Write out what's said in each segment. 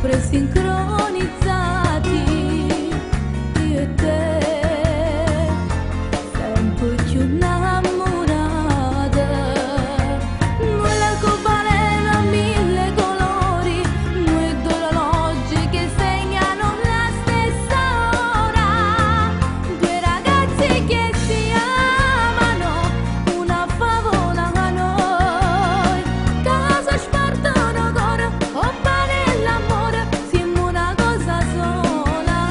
sempre sincronizzati, io e te, sempre più innamorata. Nulla che valeva mille colori, noi due orologi che segnano la stessa ora, due ragazzi che si amano, una favola a noi, casa spartono coro, oppa nell'amore, siamo una cosa sola,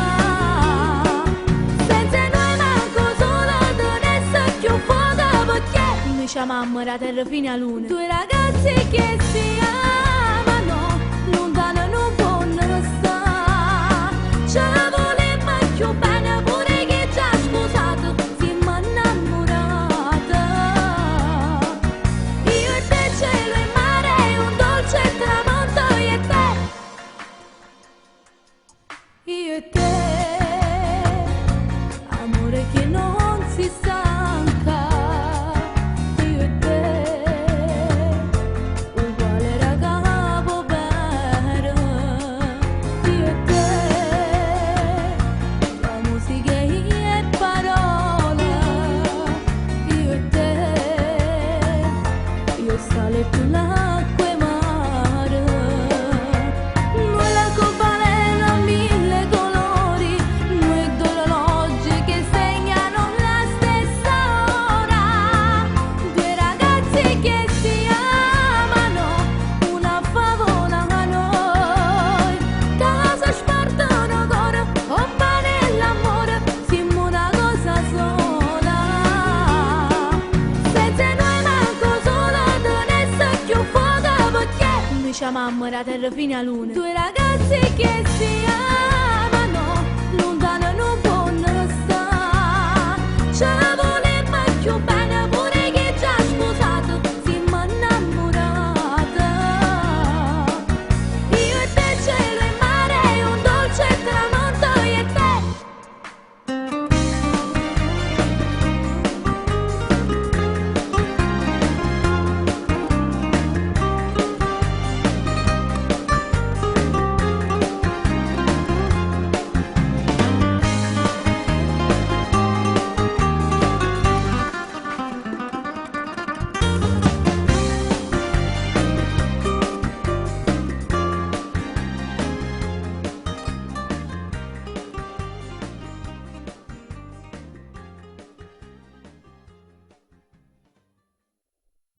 senza noi manco solo, adesso più fuoco perché noi chiamammo la terra fino a luna, due ragazzi che si amano, lontano non possono stare, ce la volemmo più bene pure chi ci ha sposato, siamo innamorate, io e te, cielo e mare, un dolce tramonto, io e te, amore che non si stanca, io e te, uguale raga povero, io e te, la musica e parole, io e te, io sale e tu l'acqua e mare, nulla che valeva mille colori, noi due orologi che segnano la stessa ora, due ragazzi che si amano, una favola a noi, casa spartono coro, oppa nell'amore, siamo una cosa sola, senza noi manco solo, adesso più fuoco perché noi chiamammo la terra fino a luna, due ragazzi che si amano.